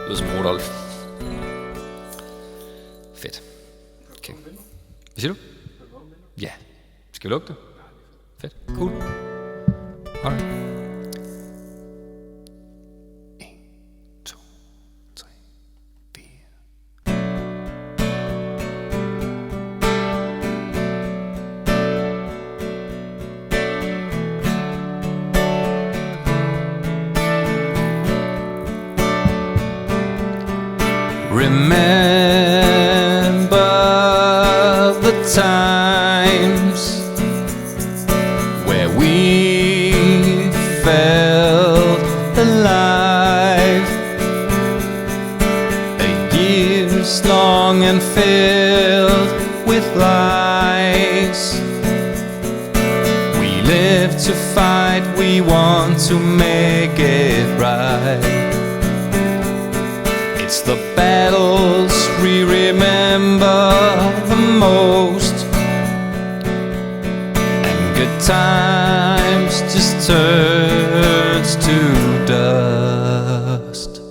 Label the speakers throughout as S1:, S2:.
S1: Lød som Rudolf. Fedt. Okay. Hvad siger du? Ja. Skal vi lukke det? Fedt. Cool. Alright. 1, 2, 3, 4. Remember the times where we felt alive, years long and filled with lies. We live to fight, we want to make it right. It's the battles we remember the most, and good times just turns to dust.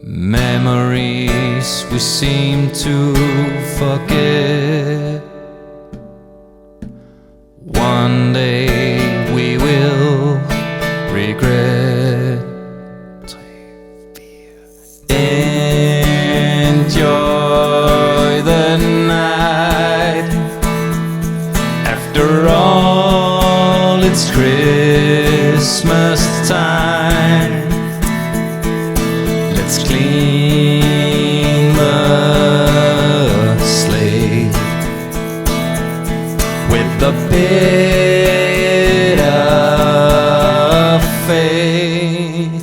S1: Memories we seem to forget. One day we will regret. Enjoy the night. After all, it's Christmas time. Let's clean the slate with the bit of faith.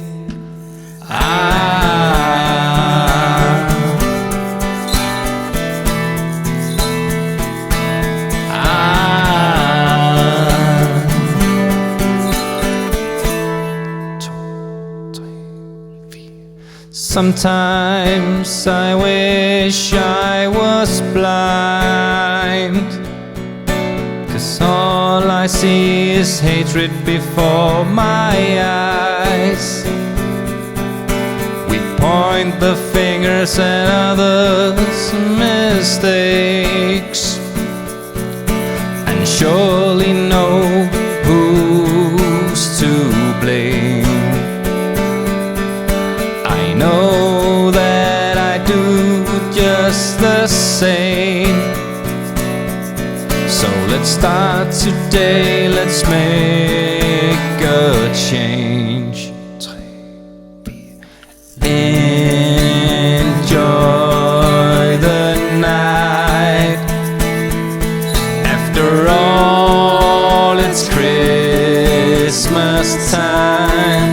S1: Sometimes I wish I was blind, 'cause all I see is hatred before my eyes. We point the fingers at others' mistakes, and surely know who's to blame. I know that I do just the same. So let's start today, let's make a change. Enjoy the night. After all, it's Christmas time.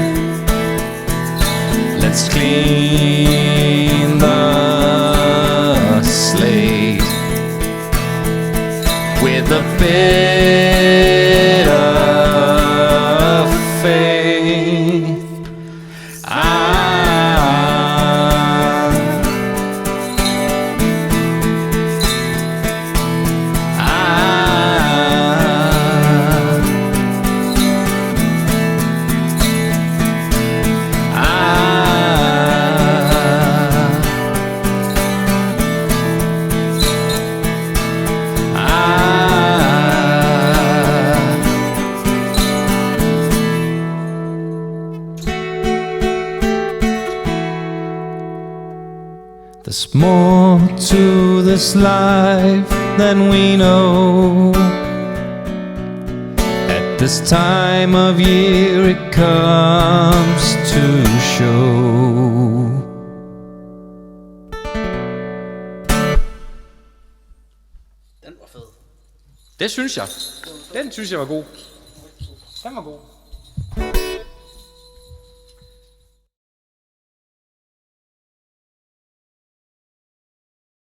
S1: Let's clean the slate with a bit of faith. There's more to this life than we know. At this time of year it comes to show.
S2: Den var fed.
S1: Det synes jeg. Den synes jeg var god. Den var god.